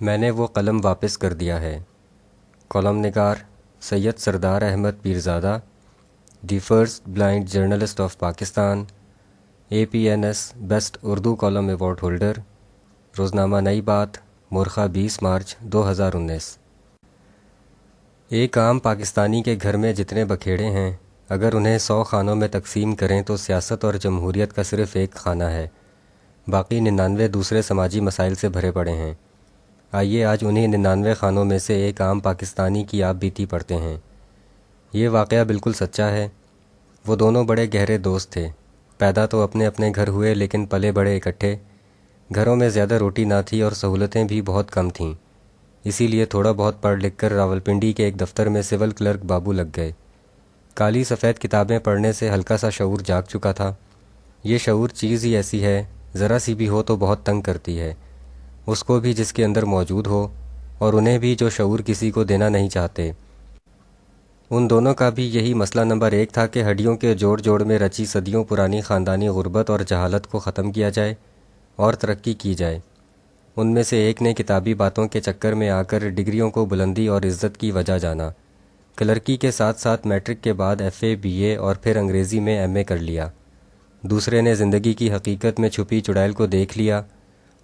میں نے وہ قلم واپس کر دیا ہے۔ کالم نگار Syed Sardar Ahmad Pirzada, the first blind journalist of Pakistan, APNS best Urdu column award holder, روزنامہ نئی بات، مورخہ 20 مارچ 2019۔ ایک عام پاکستانی کے گھر میں جتنے بکھیڑے ہیں، اگر انہیں 100 خانوں میں تقسیم کریں تو سیاست اور جمہوریت کا صرف ایک خانہ ہے، باقی 99 دوسرے سماجی مسائل سے بھرے پڑے ہیں۔ آئیے آج انہی 99 خانوں میں سے ایک عام پاکستانی کی آپ بیتی پڑھتے ہیں۔ یہ واقعہ بالکل سچا ہے۔ وہ دونوں بڑے گہرے دوست تھے، پیدا تو اپنے اپنے گھر ہوئے لیکن پلے بڑے اکٹھے۔ گھروں میں زیادہ روٹی نہ تھی اور سہولتیں بھی بہت کم تھیں، اسی لیے تھوڑا بہت پڑھ لکھ کر راولپنڈی کے ایک دفتر میں سول کلرک بابو لگ گئے۔ کالی سفید کتابیں پڑھنے سے ہلکا سا شعور جاگ چکا تھا۔ یہ شعور چیز ہی ایسی ہے، ذرا سی بھی ہو تو بہت تنگ کرتی ہے، اس کو بھی جس کے اندر موجود ہو، اور انہیں بھی جو شعور کسی کو دینا نہیں چاہتے۔ ان دونوں کا بھی یہی مسئلہ نمبر 1 تھا کہ ہڈیوں کے جوڑ جوڑ میں رچی صدیوں پرانی خاندانی غربت اور جہالت کو ختم کیا جائے اور ترقی کی جائے۔ ان میں سے ایک نے کتابی باتوں کے چکر میں آ کر ڈگریوں کو بلندی اور عزت کی وجہ جانا، کلرکی کے ساتھ ساتھ میٹرک کے بعد FA BA اور پھر انگریزی میں MA کر لیا۔ دوسرے نے زندگی کی حقیقت میں چھپی چڑیل کو دیکھ لیا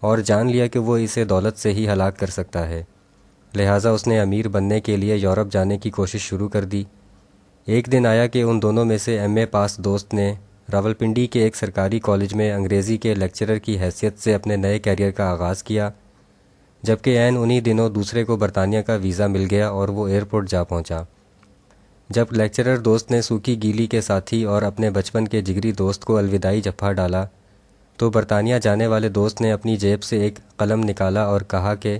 اور جان لیا کہ وہ اسے دولت سے ہی ہلاک کر سکتا ہے، لہٰذا اس نے امیر بننے کے لیے یورپ جانے کی کوشش شروع کر دی۔ ایک دن آیا کہ ان دونوں میں سے MA پاس دوست نے راولپنڈی کے ایک سرکاری کالج میں انگریزی کے لیکچرر کی حیثیت سے اپنے نئے کیریئر کا آغاز کیا، جبکہ عین انہی دنوں دوسرے کو برطانیہ کا ویزا مل گیا اور وہ ایئرپورٹ جا پہنچا۔ جب لیکچرر دوست نے سوکھی گیلی کے ساتھی اور اپنے بچپن کے جگری دوست کو الوداعی جھپا ڈالا تو برطانیہ جانے والے دوست نے اپنی جیب سے ایک قلم نکالا اور کہا کہ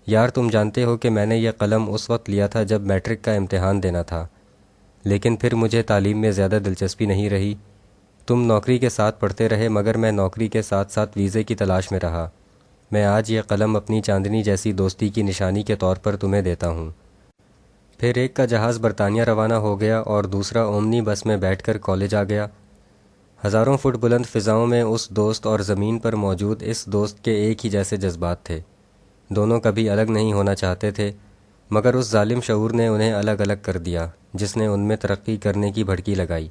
یار تم جانتے ہو کہ میں نے یہ قلم اس وقت لیا تھا جب میٹرک کا امتحان دینا تھا، لیکن پھر مجھے تعلیم میں زیادہ دلچسپی نہیں رہی۔ تم نوکری کے ساتھ پڑھتے رہے مگر میں نوکری کے ساتھ ساتھ ویزے کی تلاش میں رہا۔ میں آج یہ قلم اپنی چاندنی جیسی دوستی کی نشانی کے طور پر تمہیں دیتا ہوں۔ پھر ایک کا جہاز برطانیہ روانہ ہو گیا اور دوسرا اومنی بس میں بیٹھ کر کالج آ گیا۔ ہزاروں فٹ بلند فضاؤں میں اس دوست اور زمین پر موجود اس دوست کے ایک ہی جیسے جذبات تھے۔ دونوں کبھی الگ نہیں ہونا چاہتے تھے، مگر اس ظالم شعور نے انہیں الگ الگ کر دیا جس نے ان میں ترقی کرنے کی بھڑکی لگائی۔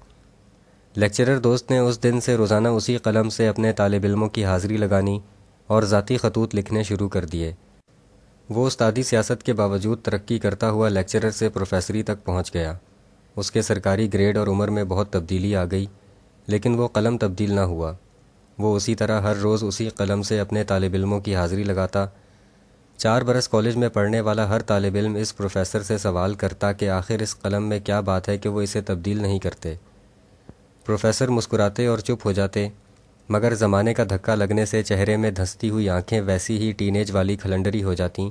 لیکچرر دوست نے اس دن سے روزانہ اسی قلم سے اپنے طالب علموں کی حاضری لگانی اور ذاتی خطوط لکھنے شروع کر دیے۔ وہ استادی سیاست کے باوجود ترقی کرتا ہوا لیکچرر سے پروفیسری تک پہنچ گیا۔ اس کے سرکاری گریڈ اور عمر میں بہت تبدیلی آ گئی، لیکن وہ قلم تبدیل نہ ہوا۔ وہ اسی طرح ہر روز اسی قلم سے اپنے طالب علموں کی حاضری لگاتا۔ 4 برس کالج میں پڑھنے والا ہر طالب علم اس پروفیسر سے سوال کرتا کہ آخر اس قلم میں کیا بات ہے کہ وہ اسے تبدیل نہیں کرتے۔ پروفیسر مسکراتے اور چپ ہو جاتے، مگر زمانے کا دھکا لگنے سے چہرے میں دھنستی ہوئی آنکھیں ویسی ہی ٹین ایج والی کھلنڈری ہو جاتیں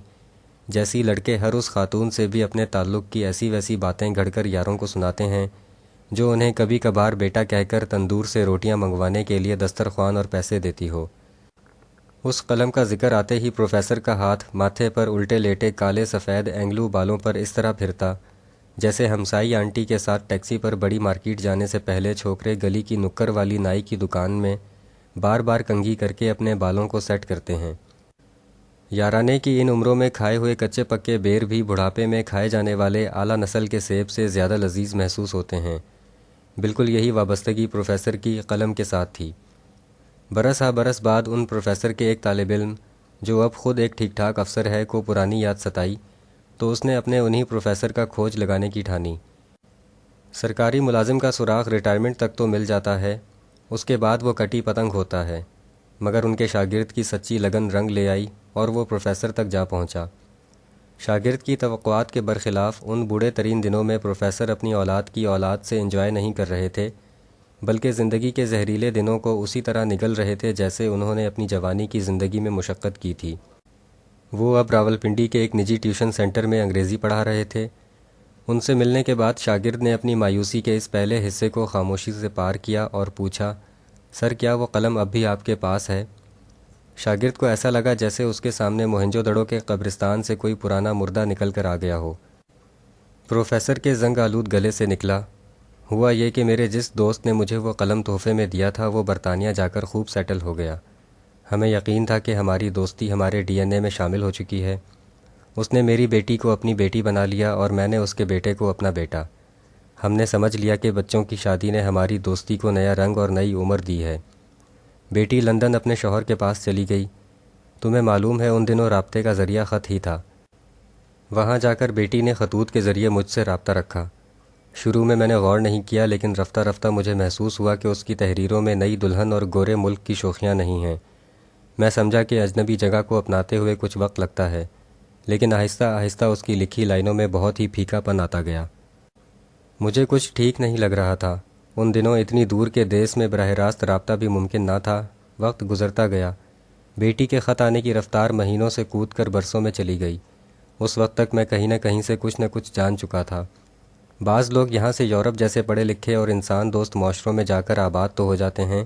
جیسی لڑکے ہر اس خاتون سے بھی اپنے تعلق کی ایسی ویسی باتیں گھڑ کر یاروں کو سناتے ہیں جو انہیں کبھی کبھار بیٹا کہہ کر تندور سے روٹیاں منگوانے کے لیے دسترخوان اور پیسے دیتی ہو۔ اس قلم کا ذکر آتے ہی پروفیسر کا ہاتھ ماتھے پر الٹے لیٹے کالے سفید اینگلو بالوں پر اس طرح پھرتا جیسے ہمسائی آنٹی کے ساتھ ٹیکسی پر بڑی مارکیٹ جانے سے پہلے چھوکرے گلی کی نکر والی نائی کی دکان میں بار بار کنگھی کر کے اپنے بالوں کو سیٹ کرتے ہیں۔ یارانے کی ان عمروں میں کھائے ہوئے کچے پکے بیر بھی بڑھاپے میں کھائے جانے والے اعلیٰ نسل کے سیب سے زیادہ لذیذ محسوس ہوتے ہیں۔ بالکل یہی وابستگی پروفیسر کی قلم کے ساتھ تھی۔ برس ہا برس بعد ان پروفیسر کے ایک طالب علم جو اب خود ایک ٹھیک ٹھاک افسر ہے کو پرانی یاد ستائی تو اس نے اپنے انہی پروفیسر کا کھوج لگانے کی ٹھانی۔ سرکاری ملازم کا سراغ ریٹائرمنٹ تک تو مل جاتا ہے، اس کے بعد وہ کٹی پتنگ ہوتا ہے، مگر ان کے شاگرد کی سچی لگن رنگ لے آئی اور وہ پروفیسر تک جا پہنچا۔ شاگرد کی توقعات کے برخلاف ان بوڑھے ترین دنوں میں پروفیسر اپنی اولاد کی اولاد سے انجوائے نہیں کر رہے تھے، بلکہ زندگی کے زہریلے دنوں کو اسی طرح نگل رہے تھے جیسے انہوں نے اپنی جوانی کی زندگی میں مشقت کی تھی۔ وہ اب راولپنڈی کے ایک نجی ٹیوشن سینٹر میں انگریزی پڑھا رہے تھے۔ ان سے ملنے کے بعد شاگرد نے اپنی مایوسی کے اس پہلے حصے کو خاموشی سے پار کیا اور پوچھا، سر کیا وہ قلم اب بھی آپ کے پاس ہے؟ شاگرد کو ایسا لگا جیسے اس کے سامنے موہنجو دڑو کے قبرستان سے کوئی پرانا مردہ نکل کر آ گیا ہو۔ پروفیسر کے زنگ آلود گلے سے نکلا، ہوا یہ کہ میرے جس دوست نے مجھے وہ قلم تحفے میں دیا تھا وہ برطانیہ جا کر خوب سیٹل ہو گیا۔ ہمیں یقین تھا کہ ہماری دوستی ہمارے ڈی این اے میں شامل ہو چکی ہے۔ اس نے میری بیٹی کو اپنی بیٹی بنا لیا اور میں نے اس کے بیٹے کو اپنا بیٹا۔ ہم نے سمجھ لیا کہ بچوں کی شادی نے ہماری دوستی کو نیا رنگ اور نئی عمر دی ہے۔ بیٹی لندن اپنے شوہر کے پاس چلی گئی۔ تمہیں معلوم ہے ان دنوں رابطے کا ذریعہ خط ہی تھا۔ وہاں جا کر بیٹی نے خطوط کے ذریعے مجھ سے رابطہ رکھا۔ شروع میں نے غور نہیں کیا، لیکن رفتہ رفتہ مجھے محسوس ہوا کہ اس کی تحریروں میں نئی دلہن اور گورے ملک کی شوخیاں نہیں ہیں۔ میں سمجھا کہ اجنبی جگہ کو اپناتے ہوئے کچھ وقت لگتا ہے، لیکن آہستہ آہستہ اس کی لکھی لائنوں میں بہت ہی پھیکا پن آتا گیا۔ مجھے کچھ ٹھیک نہیں لگ رہا تھا۔ ان دنوں اتنی دور کے دیس میں براہ راست رابطہ بھی ممکن نہ تھا۔ وقت گزرتا گیا۔ بیٹی کے خط آنے کی رفتار مہینوں سے کود کر برسوں میں چلی گئی۔ اس وقت تک میں کہیں نہ کچھ جان چکا تھا۔ بعض لوگ یہاں سے یورپ جیسے پڑھے لکھے اور انسان دوست معاشروں میں جا کر آباد تو ہو جاتے ہیں،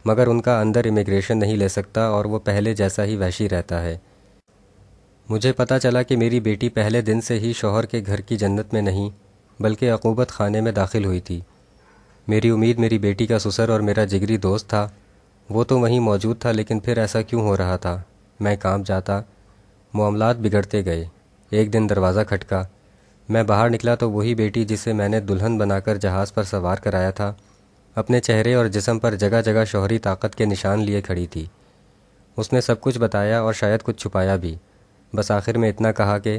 مگر ان کا اندر امیگریشن نہیں لے سکتا اور وہ پہلے جیسا ہی وحشی رہتا ہے۔ مجھے پتہ چلا کہ میری بیٹی پہلے دن سے ہی شوہر کے گھر کی جنت میں نہیں بلکہ عقوبت خانے میں داخل ہوئی تھی۔ میری امید میری بیٹی کا سسر اور میرا جگری دوست تھا۔ وہ تو وہیں موجود تھا، لیکن پھر ایسا کیوں ہو رہا تھا؟ میں کانپ جاتا۔ معاملات بگڑتے گئے۔ ایک دن دروازہ کھٹکا۔ میں باہر نکلا تو وہی بیٹی جسے میں نے دلہن بنا کر جہاز پر سوار کرایا تھا، اپنے چہرے اور جسم پر جگہ جگہ شوہری طاقت کے نشان لیے کھڑی تھی۔ اس نے سب کچھ بتایا اور شاید کچھ چھپایا بھی، بس آخر میں اتنا کہا کہ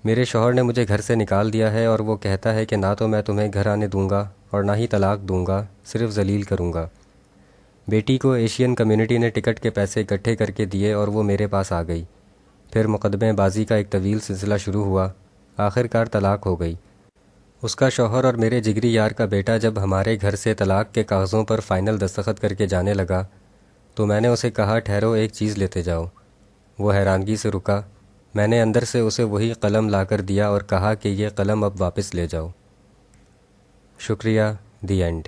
میرے شوہر نے مجھے گھر سے نکال دیا ہے اور وہ کہتا ہے کہ نہ تو میں تمہیں گھر آنے دوں گا اور نہ ہی طلاق دوں گا، صرف ذلیل کروں گا۔ بیٹی کو ایشین کمیونٹی نے ٹکٹ کے پیسے اکٹھے کر کے دیے اور وہ میرے پاس آ گئی۔ پھر مقدمے بازی کا ایک طویل سلسلہ شروع ہوا۔ آخر کار طلاق ہو گئی۔ اس کا شوہر اور میرے جگری یار کا بیٹا جب ہمارے گھر سے طلاق کے کاغذوں پر فائنل دستخط کر کے جانے لگا تو میں نے اسے کہا، ٹھہرو، ایک چیز لیتے جاؤ۔ وہ حیرانگی سے رکا۔ میں نے اندر سے اسے وہی قلم لا کر دیا اور کہا کہ یہ قلم اب واپس لے جاؤ۔ شکریہ، دی اینڈ۔